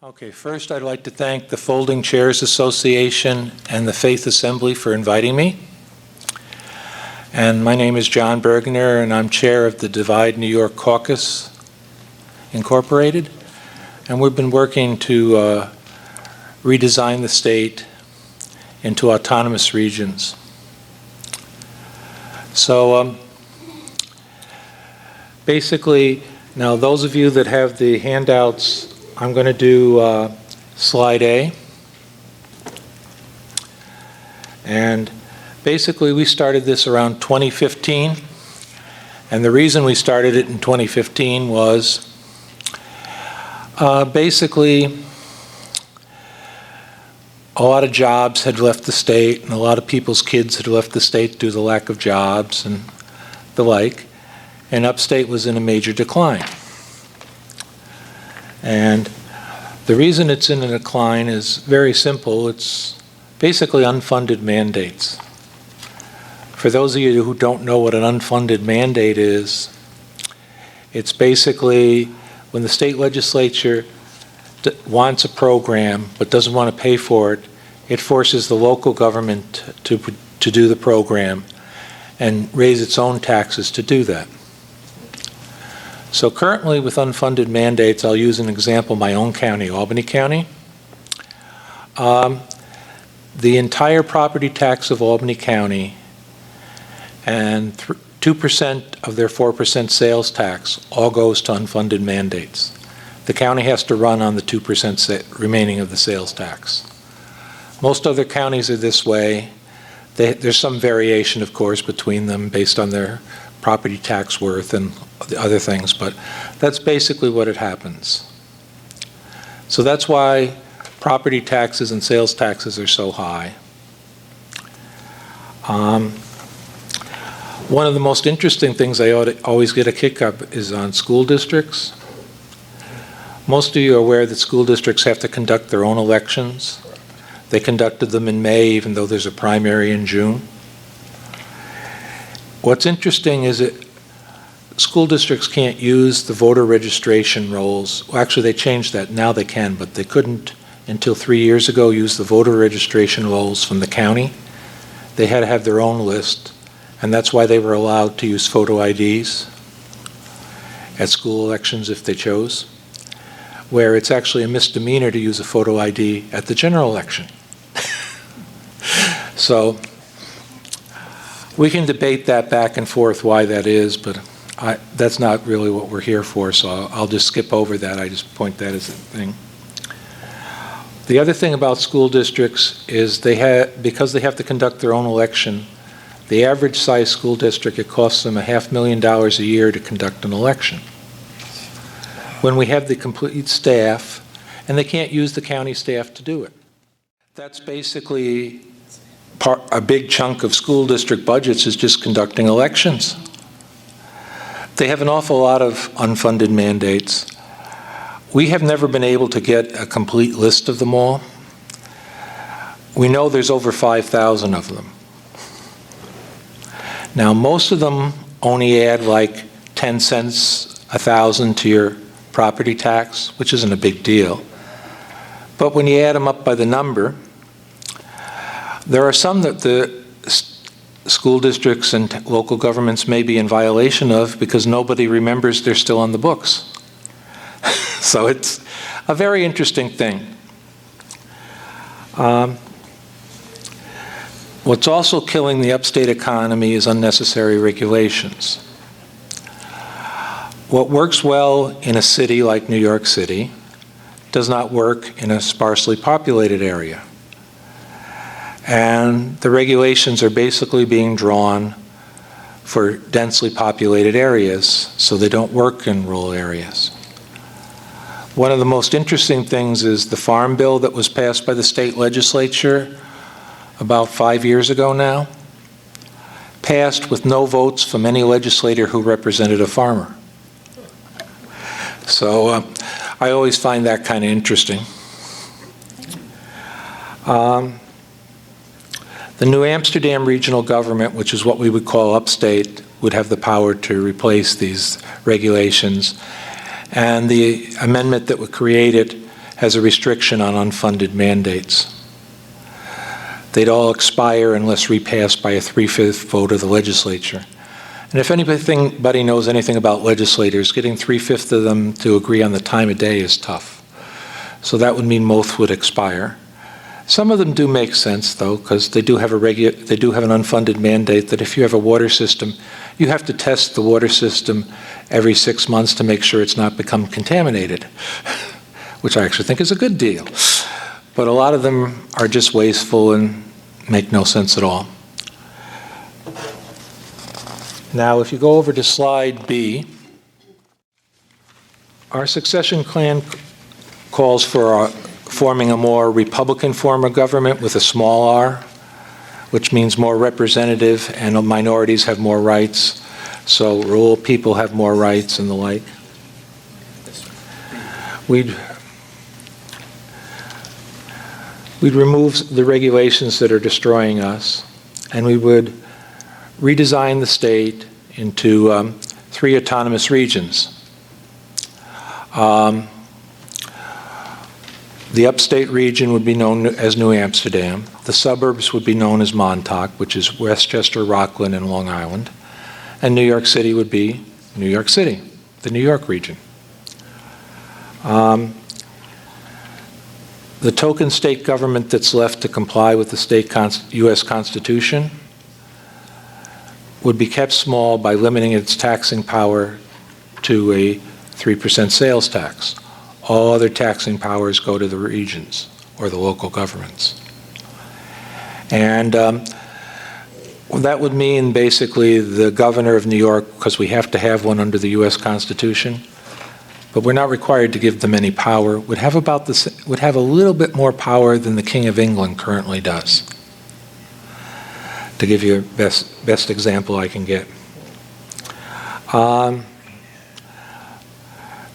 Okay, first I'd like to thank the Folding Chairs Association and the Faith Assembly for inviting me. And my name is John Bergener, and I'm chair of the Divide New York Caucus Incorporated. And we've been working to redesign the state into autonomous regions. So basically, now those of you that have the handouts, I'm going to do slide A. And basically we started this around 2015. And the reason we started it in 2015 was basically a lot of jobs had left the state, and a lot of people's kids had left the state due to the lack of jobs and the like. And upstate was in a major decline. And the reason it's in a decline is very simple. It's basically unfunded mandates. For those of you who don't know what an unfunded mandate is, it's basically when the state legislature wants a program but doesn't want to pay for it, it forces the local government to do the program and raise its own taxes to do that. So currently with unfunded mandates, I'll use an example, my own county, Albany County. The entire property tax of Albany County and 2% of their 4% sales tax all goes to unfunded mandates. The county has to run on the 2% remaining of the sales tax. Most other counties are this way. There's some variation, of course, between them based on their property tax worth and the other things, but that's basically what it happens. So that's why property taxes and sales taxes are so high. One of the most interesting things I always get a kick up is on school districts. Most of you are aware that school districts have to conduct their own elections. They conducted them in May, even though there's a primary in June. What's interesting is that school districts can't use the voter registration rolls. Well, actually, they changed that. Now they can, but they couldn't until 3 years ago use the voter registration rolls from the county. They had to have their own list, and that's why they were allowed to use photo IDs at school elections if they chose, where it's actually a misdemeanor to use a photo ID at the general election. So we can debate that back and forth why that is, but that's not really what we're here for, so I'll just skip over that. I just point that as a thing. The other thing about school districts is because they have to conduct their own election, the average size school district, it costs them $500,000 a year to conduct an election. When we have the complete staff, and they can't use the county staff to do it. That's basically a big chunk of school district budgets is just conducting elections. They have an awful lot of unfunded mandates. We have never been able to get a complete list of them all. We know there's over 5,000 of them. Now, most of them only add like 10 cents a thousand to your property tax, which isn't a big deal. But when you add them up by the number, there are some that the school districts and local governments may be in violation of because nobody remembers they're still on the books. So it's a very interesting thing. What's also killing the upstate economy is unnecessary regulations. What works well in a city like New York City does not work in a sparsely populated area. And the regulations are basically being drawn for densely populated areas, so they don't work in rural areas. One of the most interesting things is the farm bill that was passed by the state legislature about 5 years ago now, passed with no votes from any legislator who represented a farmer. So I always find that kind of interesting. The new Amsterdam regional government, which is what we would call upstate, would have the power to replace these regulations. And the amendment that would create it has a restriction on unfunded mandates. They'd all expire unless repassed by a 3/5 vote of the legislature. And if anybody knows anything about legislators, getting 3/5 of them to agree on the time of day is tough. So that would mean most would expire. Some of them do make sense, though, because they do have an unfunded mandate that if you have a water system, you have to test the water system every 6 months to make sure it's not become contaminated, which I actually think is a good deal. But a lot of them are just wasteful and make no sense at all. Now, if you go over to slide B, our succession plan calls for forming a more Republican form of government with a small r, which means more representative and minorities have more rights. So rural people have more rights and the like. We'd remove the regulations that are destroying us, and we would redesign the state into 3 autonomous regions. The upstate region would be known as New Amsterdam. The suburbs would be known as Montauk, which is Westchester, Rockland, and Long Island. And New York City would be New York City, the New York region. The token state government that's left to comply with the U.S. Constitution would be kept small by limiting its taxing power to a 3% sales tax. All other taxing powers go to the regions or the local governments. And that would mean basically the governor of New York, because we have to have one under the U.S. Constitution, but we're not required to give them any power, would have a little bit more power than the King of England currently does. To give you a best example I can get.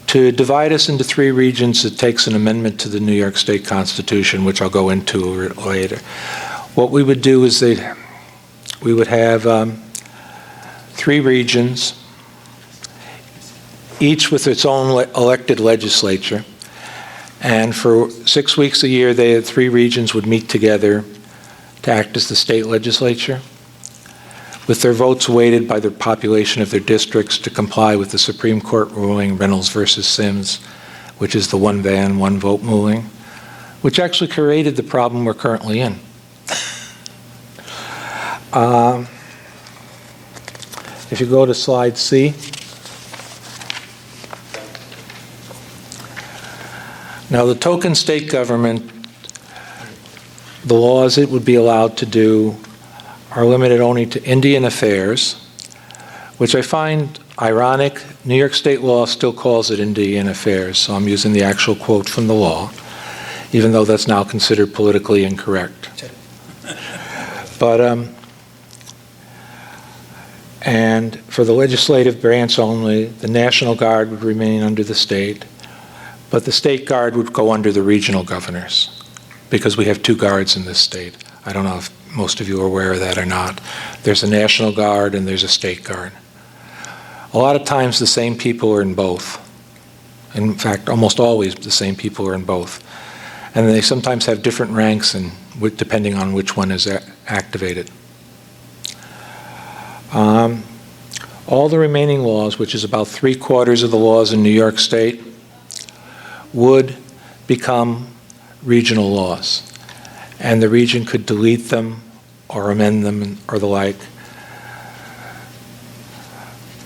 To divide us into 3 regions, it takes an amendment to the New York State Constitution, which I'll go into later. What we would do is we would have 3 regions, each with its own elected legislature. And for 6 weeks a year, the 3 regions would meet together to act as the state legislature, with their votes weighted by the population of their districts to comply with the Supreme Court ruling Reynolds versus Sims, which is the one van, one vote ruling, which actually created the problem we're currently in. If you go to slide C. Now, the token state government, the laws it would be allowed to do are limited only to Indian affairs, which I find ironic. New York state law still calls it Indian affairs, so I'm using the actual quote from the law, even though that's now considered politically incorrect. But, and for the legislative branch only, the National Guard would remain under the state, but the state guard would go under the regional governors, because we have 2 guards in this state. I don't know if most of you are aware of that or not. There's a National Guard and there's a State Guard. A lot of times the same people are in both. In fact, almost always the same people are in both. And they sometimes have different ranks and depending on which one is activated. All the remaining laws, which is about 3/4 of the laws in New York State, would become regional laws. And the region could delete them or amend them or the like.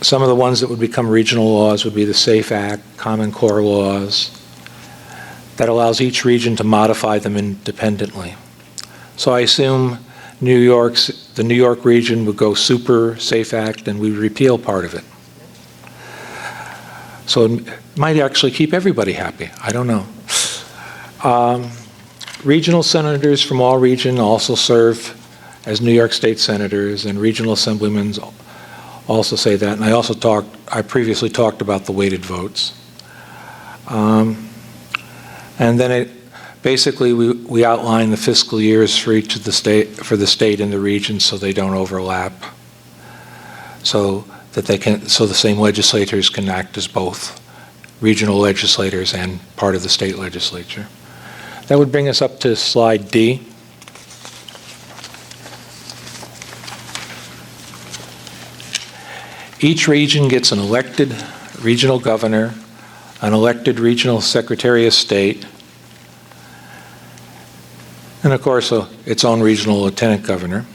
Some of the ones that would become regional laws would be the SAFE Act, Common Core laws, that allows each region to modify them independently. So I assume the New York region would go super SAFE Act and we repeal part of it. So it might actually keep everybody happy. I don't know. Regional senators from all regions also serve as New York State senators, and regional assemblymen also say that. And I previously talked about the weighted votes. And then basically we outline the fiscal years for each of the state and the region so they don't overlap, so the same legislators can act as both regional legislators and part of the state legislature. That would bring us up to slide D. Each region gets an elected regional governor, an elected regional secretary of state, and of course its own regional lieutenant governor.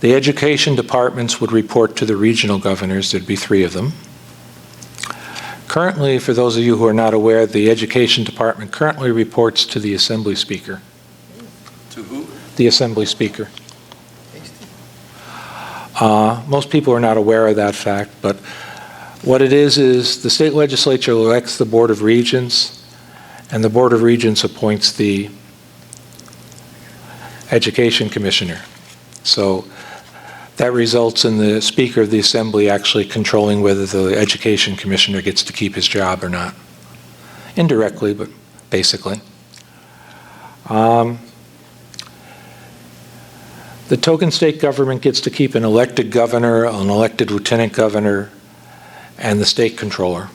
The education departments would report to the regional governors. There'd be 3 of them. Currently, for those of you who are not aware, the education department currently reports to the assembly speaker. To who? The assembly speaker. Most people are not aware of that fact, but what it is the state legislature elects the Board of Regents, and the Board of Regents appoints the education commissioner. So that results in the Speaker of the Assembly actually controlling whether the education commissioner gets to keep his job or not. Indirectly, but basically. The token state government gets to keep an elected governor, an elected lieutenant governor, and the state controller.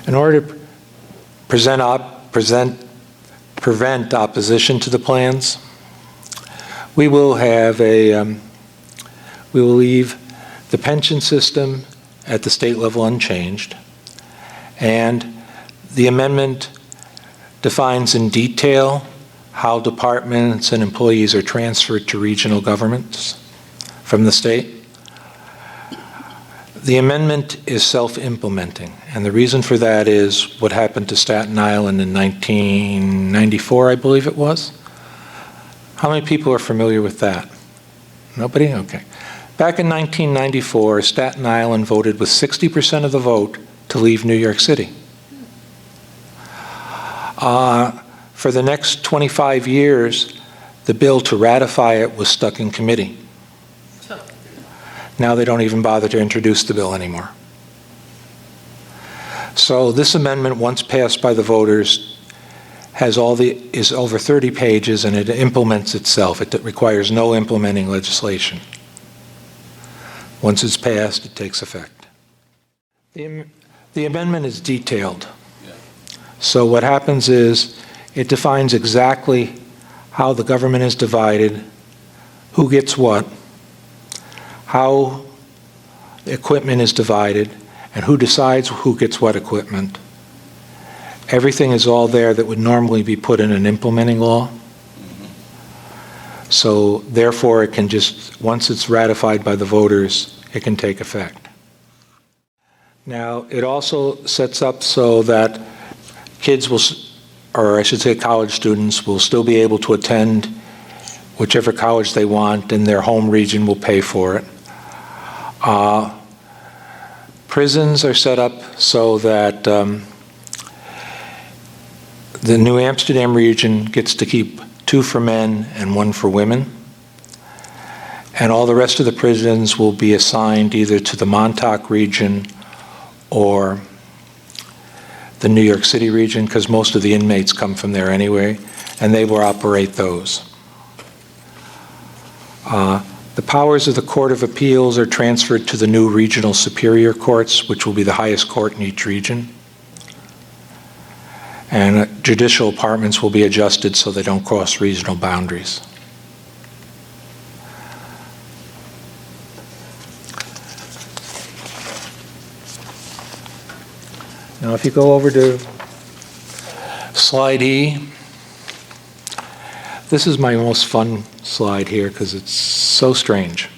In order to prevent opposition to the plans, we will leave the pension system at the state level unchanged, and the amendment defines in detail how departments and employees are transferred to regional governments from the state. The amendment is self-implementing, and the reason for that is what happened to Staten Island in 1994, I believe it was. How many people are familiar with that? Nobody? Okay. Back in 1994, Staten Island voted with 60% of the vote to leave New York City. For the next 25 years, the bill to ratify it was stuck in committee. Now they don't even bother to introduce the bill anymore. So this amendment, once passed by the voters, is over 30 pages, and it implements itself. It requires no implementing legislation. Once it's passed, it takes effect. The amendment is detailed. So what happens is it defines exactly how the government is divided, who gets what, how the equipment is divided, and who decides who gets what equipment. Everything is all there that would normally be put in an implementing law. So therefore, it can just, once it's ratified by the voters, it can take effect. Now, it also sets up so that kids will, or I should say college students, will still be able to attend whichever college they want, and their home region will pay for it. Prisons are set up so that the New Amsterdam region gets to keep 2 for men and 1 for women. And all the rest of the prisons will be assigned either to the Montauk region or the New York City region, because most of the inmates come from there anyway, and they will operate those. The powers of the Court of Appeals are transferred to the new regional superior courts, which will be the highest court in each region. And judicial apartments will be adjusted so they don't cross regional boundaries. Now, if you go over to slide E, this is my most fun slide here because it's so strange.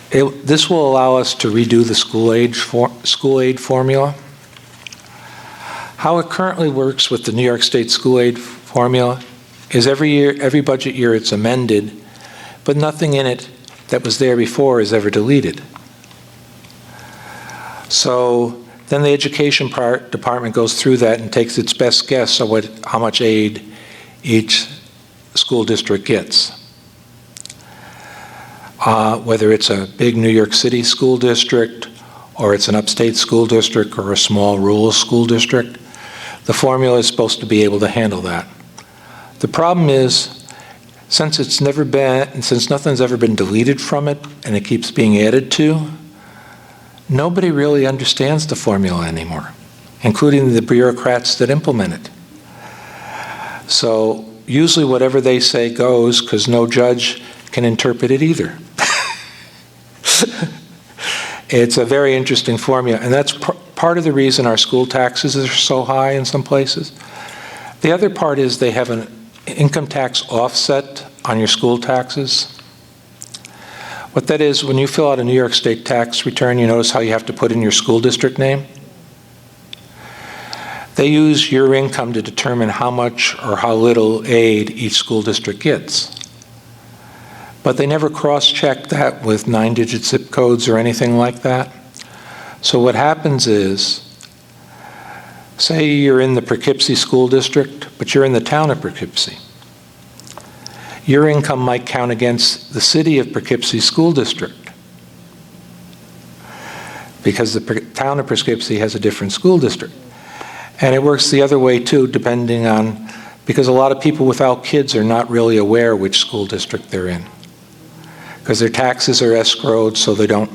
This will allow us to redo the school aid formula. How it currently works with the New York State school aid formula is every budget year it's amended, but nothing in it that was there before is ever deleted. So then the education department goes through that and takes its best guess of how much aid each school district gets. Whether it's a big New York City school district, or it's an upstate school district, or a small rural school district, the formula is supposed to be able to handle that. The problem is, since nothing's ever been deleted from it and it keeps being added to, nobody really understands the formula anymore, including the bureaucrats that implement it. So usually whatever they say goes, because no judge can interpret it either. It's a very interesting formula, and that's part of the reason our school taxes are so high in some places. The other part is they have an income tax offset on your school taxes. What that is, when you fill out a New York State tax return, you notice how you have to put in your school district name? They use your income to determine how much or how little aid each school district gets. But they never cross-check that with 9-digit zip codes or anything like that. So what happens is, say you're in the Poughkeepsie School District, but you're in the town of Poughkeepsie. Your income might count against the city of Poughkeepsie School District, because the town of Poughkeepsie has a different school district. And it works the other way too, depending on, because a lot of people without kids are not really aware which school district they're in, because their taxes are escrowed, so they don't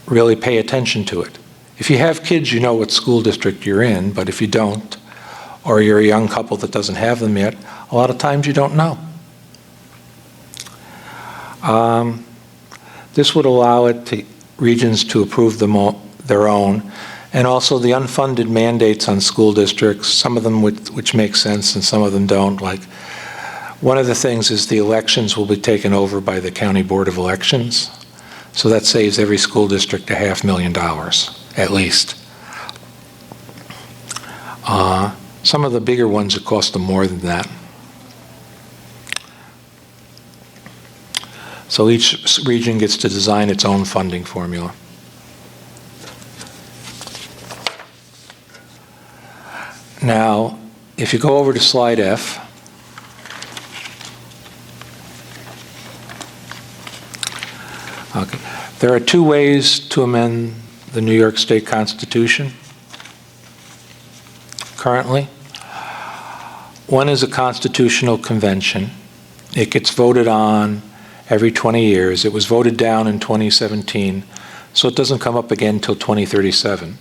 really pay attention to it. If you have kids, you know what school district you're in, but if you don't, or you're a young couple that doesn't have them yet, a lot of times you don't know. This would allow regions to approve their own, and also the unfunded mandates on school districts, some of them which make sense and some of them don't. Like, one of the things is the elections will be taken over by the County Board of Elections. So that saves every school district $500,000, at least. Some of the bigger ones, it cost them more than that. So each region gets to design its own funding formula. Now, if you go over to slide F, okay, there are two ways to amend the New York State Constitution currently. One is a constitutional convention. It gets voted on every 20 years. It was voted down in 2017, so it doesn't come up again until 2037.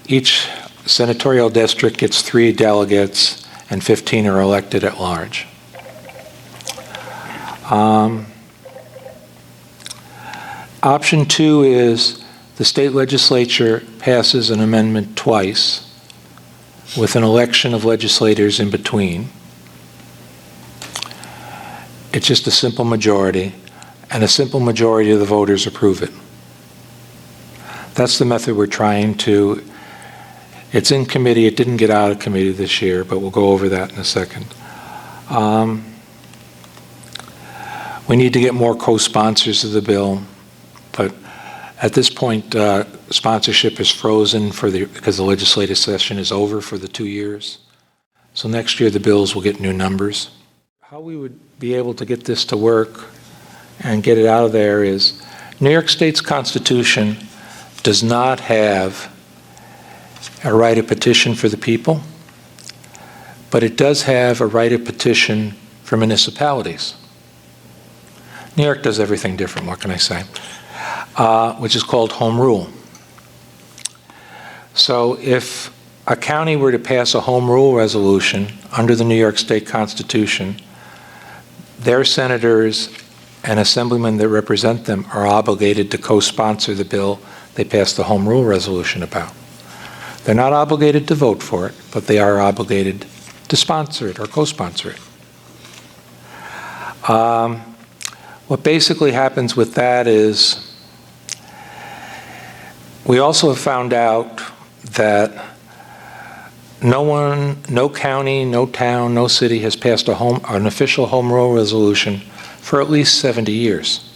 Each senatorial district gets 3 delegates and 15 are elected at large. Option 2 is the state legislature passes an amendment twice with an election of legislators in between. It's just a simple majority, and a simple majority of the voters approve it. That's the method we're trying to. It's in committee. It didn't get out of committee this year, but we'll go over that in a second. We need to get more co-sponsors of the bill, but at this point, sponsorship is frozen because the legislative session is over for the 2 years. So next year, the bills will get new numbers. How we would be able to get this to work and get it out of there is, New York State's Constitution does not have a right of petition for the people, but it does have a right of petition for municipalities. New York does everything different, what can I say? Which is called home rule. So if a county were to pass a home rule resolution under the New York State Constitution, their senators and assemblymen that represent them are obligated to co-sponsor the bill they passed the home rule resolution about. They're not obligated to vote for it, but they are obligated to sponsor it or co-sponsor it. What basically happens with that is, we also have found out that no county, no town, no city has passed an official home rule resolution for at least 70 years.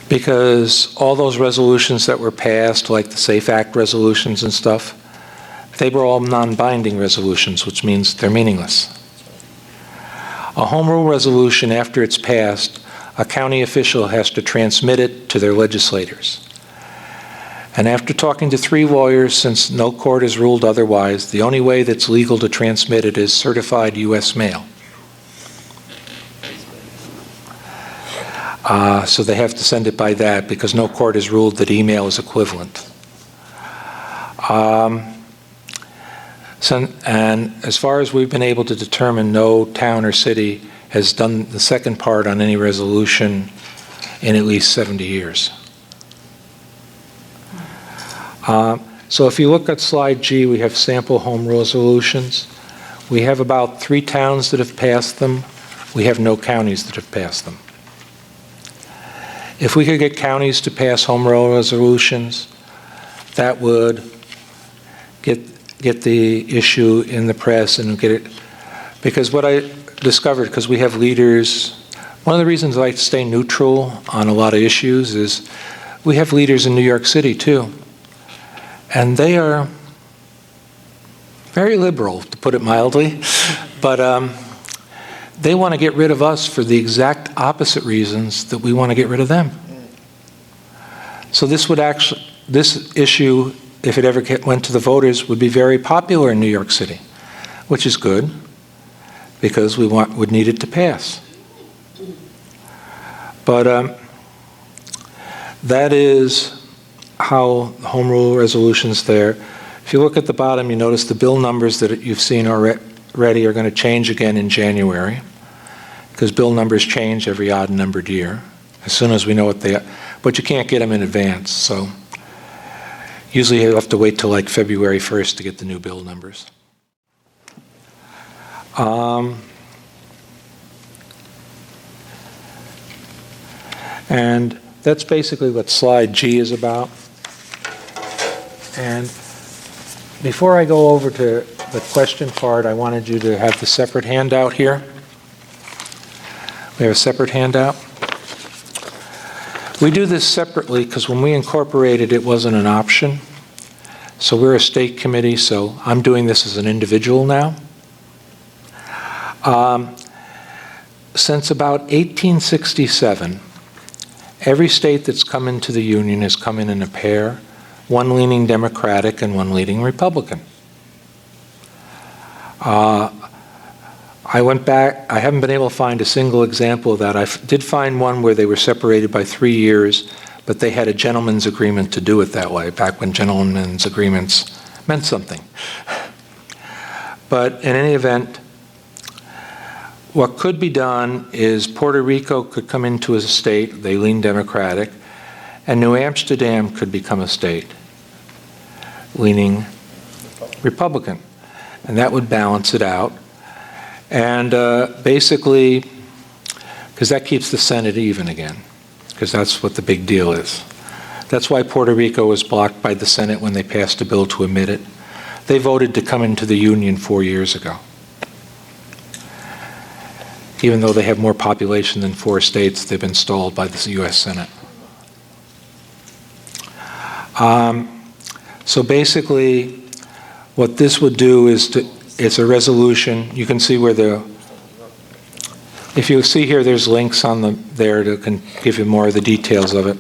Because all those resolutions that were passed, like the SAFE Act resolutions and stuff, they were all non-binding resolutions, which means they're meaningless. A home rule resolution, after it's passed, a county official has to transmit it to their legislators. And after talking to 3 lawyers, since no court has ruled otherwise, the only way that's legal to transmit it is certified U.S. mail. So they have to send it by that because no court has ruled that email is equivalent. And as far as we've been able to determine, no town or city has done the second part on any resolution in at least 70 years. So if you look at slide G, we have sample home resolutions. We have about 3 towns that have passed them. We have no counties that have passed them. If we could get counties to pass home rule resolutions, that would get the issue in the press and get it, because what I discovered, because we have leaders, one of the reasons I like to stay neutral on a lot of issues is we have leaders in New York City too, and they are very liberal, to put it mildly, but they want to get rid of us for the exact opposite reasons that we want to get rid of them. So this issue, if it ever went to the voters, would be very popular in New York City, which is good because we would need it to pass. But that is how the home rule resolution's there. If you look at the bottom, you notice the bill numbers that you've seen already are going to change again in January, because bill numbers change every odd numbered year as soon as we know what they are. But you can't get them in advance, so usually you have to wait till like February 1st to get the new bill numbers. And that's basically what slide G is about. And before I go over to the question part, I wanted you to have the separate handout here. We have a separate handout. We do this separately because when we incorporated it wasn't an option. So we're a state committee, so I'm doing this as an individual now. Since about 1867, every state that's come into the Union has come in a pair, one leaning Democratic and one leaning Republican. I went back, I haven't been able to find a single example of that. I did find one where they were separated by 3 years, but they had a gentleman's agreement to do it that way, back when gentlemen's agreements meant something. But in any event, what could be done is Puerto Rico could come into a state, they lean Democratic, and New Amsterdam could become a state leaning Republican. And that would balance it out. And basically, because that keeps the Senate even again, because that's what the big deal is. That's why Puerto Rico was blocked by the Senate when they passed a bill to admit it. They voted to come into the Union 4 years ago, even though they have more population than 4 states. They've been stalled by the U.S. Senate. So basically, what this would do is it's a resolution. You can see where if you see here, there's links on there to give you more of the details of it.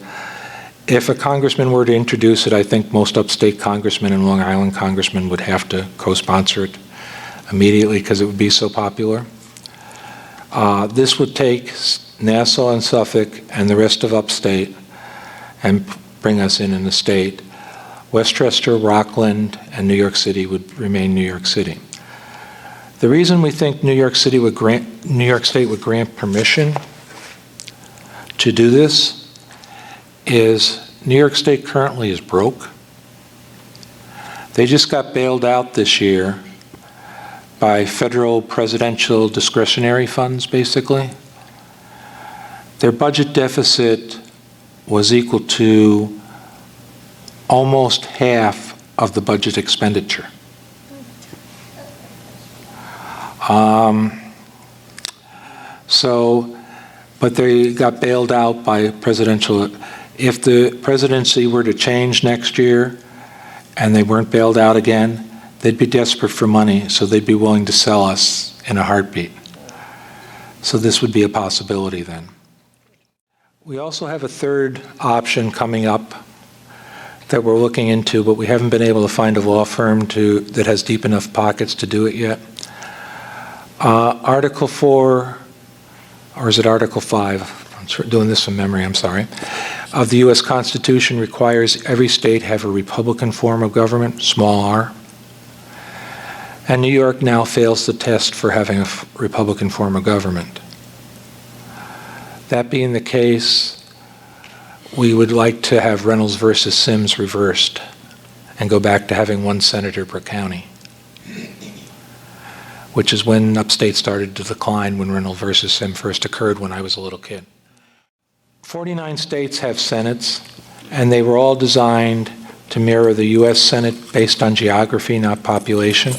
If a congressman were to introduce it, I think most upstate congressmen and Long Island congressmen would have to co-sponsor it immediately because it would be so popular. This would take Nassau and Suffolk and the rest of upstate and bring us in the state. Westchester, Rockland, and New York City would remain New York City. The reason we think New York State would grant permission to do this is New York State currently is broke. They just got bailed out this year by federal presidential discretionary funds, basically. Their budget deficit was equal to almost half of the budget expenditure. But they got bailed out by presidential. If the presidency were to change next year and they weren't bailed out again, they'd be desperate for money, so they'd be willing to sell us in a heartbeat. So this would be a possibility then. We also have a third option coming up that we're looking into, but we haven't been able to find a law firm that has deep enough pockets to do it yet. Article 4, or is it Article 5? I'm doing this from memory, I'm sorry. Of the U.S. Constitution requires every state have a Republican form of government, small r. And New York now fails the test for having a Republican form of government. That being the case, we would like to have Reynolds versus Sims reversed and go back to having one senator per county, which is when upstate started to decline when Reynolds versus Sims first occurred when I was a little kid. 49 states have senates, and they were all designed to mirror the U.S. Senate based on geography, not population.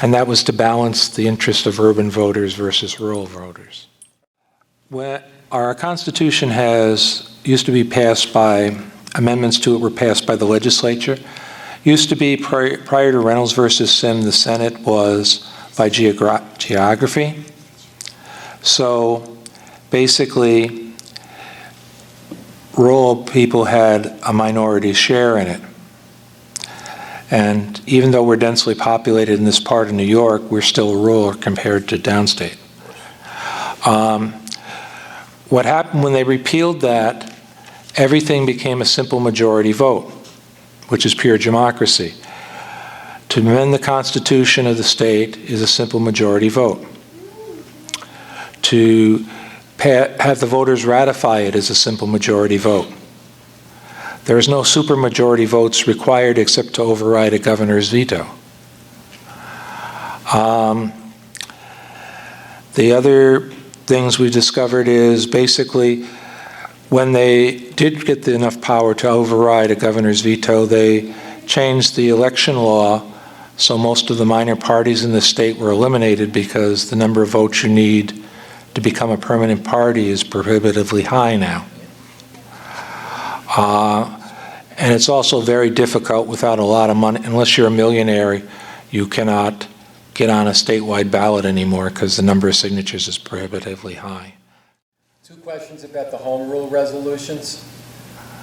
And that was to balance the interest of urban voters versus rural voters. Our Constitution used to be passed by, amendments to it were passed by the legislature. Used to be, prior to Reynolds versus Sim, the Senate was by geography. So basically, rural people had a minority share in it. And even though we're densely populated in this part of New York, we're still rural compared to downstate. What happened when they repealed that, everything became a simple majority vote, which is pure democracy. To amend the Constitution of the state is a simple majority vote. To have the voters ratify it is a simple majority vote. There is no supermajority votes required except to override a governor's veto. The other things we discovered is basically when they did get enough power to override a governor's veto, they changed the election law so most of the minor parties in the state were eliminated because the number of votes you need to become a permanent party is prohibitively high now. And it's also very difficult without a lot of money. Unless you're a millionaire, you cannot get on a statewide ballot anymore because the number of signatures is prohibitively high. 2 questions about the home rule resolutions.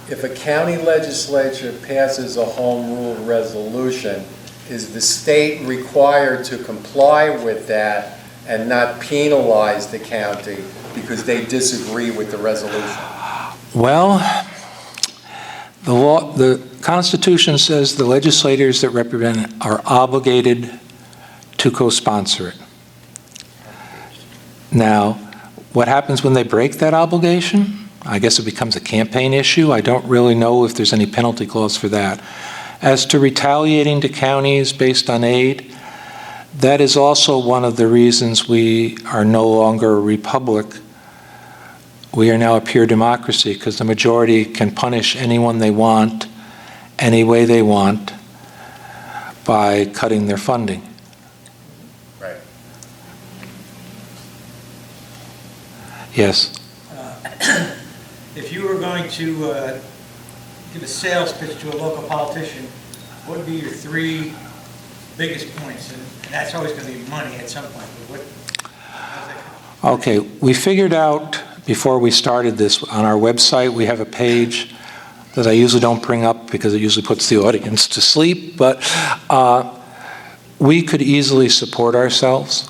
If a county legislature passes a home rule resolution, is the state required to comply with that and not penalize the county because they disagree with the resolution? Well, the Constitution says the legislators that represent are obligated to co-sponsor it. Now, what happens when they break that obligation? I guess it becomes a campaign issue. I don't really know if there's any penalty clause for that. As to retaliating to counties based on aid, that is also one of the reasons we are no longer a republic. We are now a pure democracy because the majority can punish anyone they want, any way they want, by cutting their funding. Right. Yes? If you were going to give a sales pitch to a local politician, what would be your 3 biggest points? And that's always going to be money at some point. But Okay, we figured out before we started this, on our website we have a page that I usually don't bring up because it usually puts the audience to sleep, but we could easily support ourselves.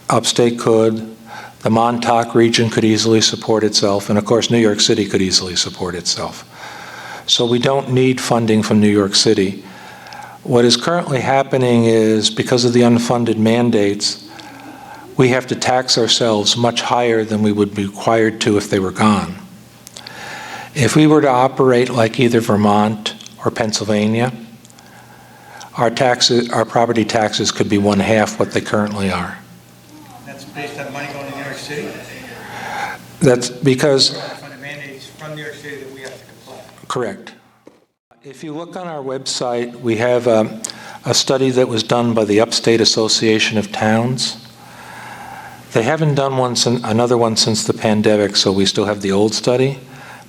Upstate could, the Montauk region could easily support itself, and of course New York City could easily support itself. So we don't need funding from New York City. What is currently happening is, because of the unfunded mandates, we have to tax ourselves much higher than we would be required to if they were gone. If we were to operate like either Vermont or Pennsylvania, our property taxes could be 1/2 what they currently are. that's based on money going to New York City? That's because... From the mandates from New York City that we have to comply. Correct. If you look on our website, we have a study that was done by the Upstate Association of Towns. They haven't done another one since the pandemic, so we still have the old study.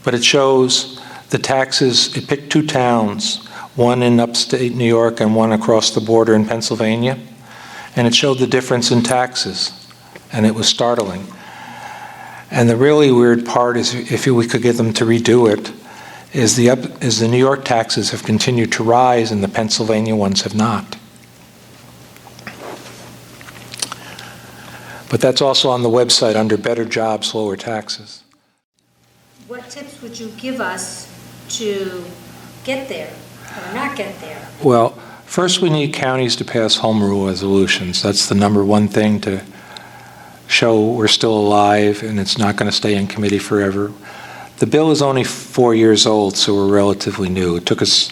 But it shows the taxes. It picked 2 towns, one in upstate New York and one across the border in Pennsylvania. And it showed the difference in taxes. And it was startling. And the really weird part is if we could get them to redo it, is the New York taxes have continued to rise and the Pennsylvania ones have not. But that's also on the website under Better Jobs, Lower Taxes. What tips would you give us to get there or not get there? Well, first we need counties to pass home rule resolutions. That's the number one thing to show we're still alive and it's not going to stay in committee forever. The bill is only 4 years old, so we're relatively new. It took us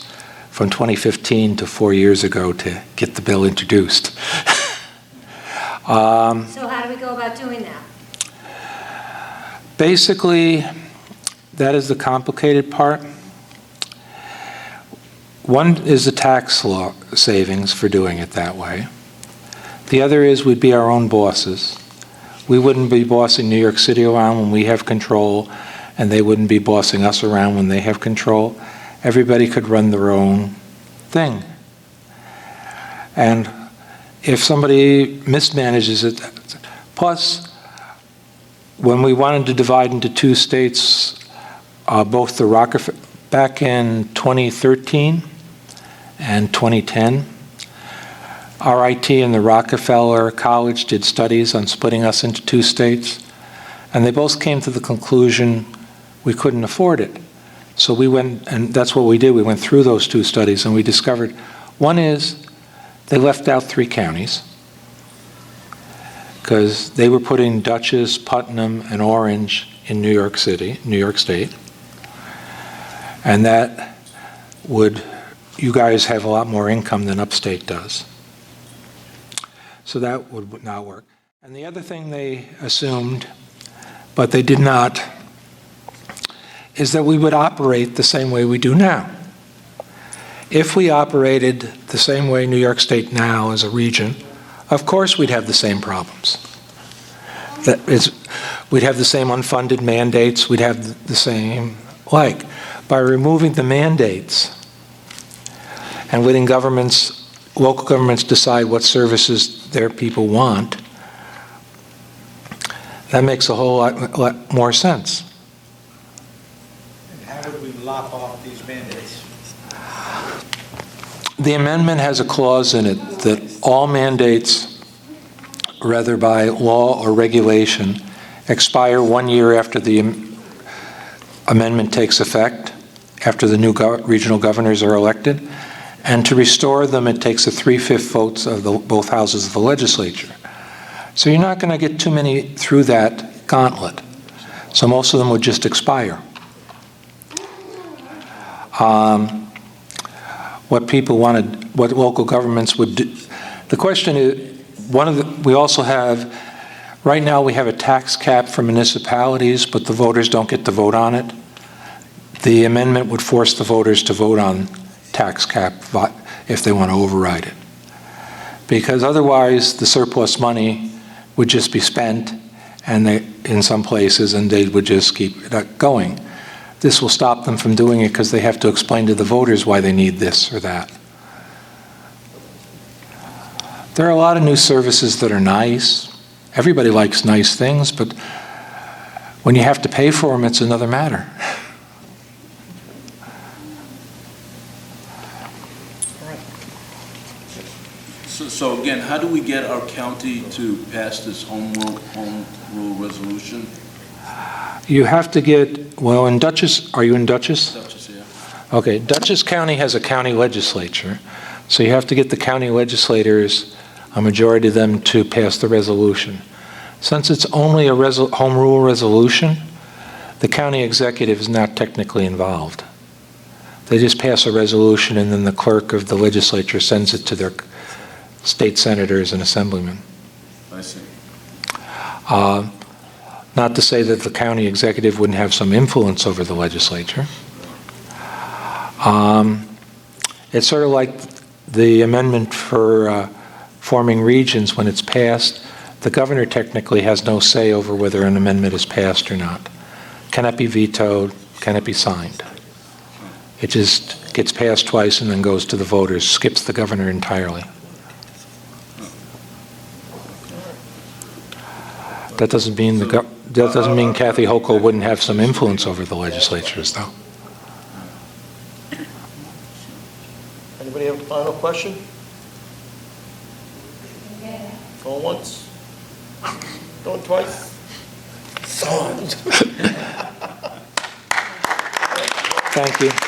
from 2015 to 4 years ago to get the bill introduced. So how do we go about doing that? Basically, that is the complicated part. One is the tax law savings for doing it that way. The other is we'd be our own bosses. We wouldn't be bossing New York City around when we have control, and they wouldn't be bossing us around when they have control. Everybody could run their own thing. And if somebody mismanages it, plus, when we wanted to divide into two states, both the Rockefeller, back in 2013 and 2010, RIT and the Rockefeller College did studies on splitting us into two states, and they both came to the conclusion we couldn't afford it. So we went, and that's what we did, we went through those two studies and we discovered, one is, they left out 3 counties because they were putting Dutchess, Putnam, and Orange in New York City, New York State. And that would, you guys have a lot more income than Upstate does. So that would not work. And the other thing they assumed, but they did not, is that we would operate the same way we do now. If we operated the same way New York State now as a region, of course we'd have the same problems. That is, we'd have the same unfunded mandates, we'd have the same, like, by removing the mandates and letting governments, local governments decide what services their people want, that makes a whole lot more sense. And how would we lop off these mandates? The amendment has a clause in it that all mandates, whether by law or regulation, expire 1 year after the amendment takes effect, after the new regional governors are elected, and to restore them it takes a 3/5 votes of both houses of the legislature. So you're not going to get too many through that gauntlet. So most of them would just expire. What people wanted, what local governments would do. The question is, we also have, right now we have a tax cap for municipalities, but the voters don't get to vote on it. The amendment would force the voters to vote on tax cap if they want to override it. Because otherwise the surplus money would just be spent in some places and they would just keep it going. This will stop them from doing it because they have to explain to the voters why they need this or that. There are a lot of new services that are nice. Everybody likes nice things, but when you have to pay for them, it's another matter. So again, how do we get our county to pass this home rule resolution? You have to get, well, in Dutchess, are you in Dutchess? Dutchess, yeah. Okay, Dutchess County has a county legislature, so you have to get the county legislators, a majority of them, to pass the resolution. Since it's only a home rule resolution, the county executive is not technically involved. They just pass a resolution and then the clerk of the legislature sends it to their state senators and assemblymen. I see. Not to say that the county executive wouldn't have some influence over the legislature. It's sort of like the amendment for forming regions. When it's passed, the governor technically has no say over whether an amendment is passed or not. Can it be vetoed? Can it be signed? It just gets passed twice and then goes to the voters, skips the governor entirely. That doesn't mean Kathy Hochul wouldn't have some influence over the legislatures, though. final question? Going once? Going twice? Thank you.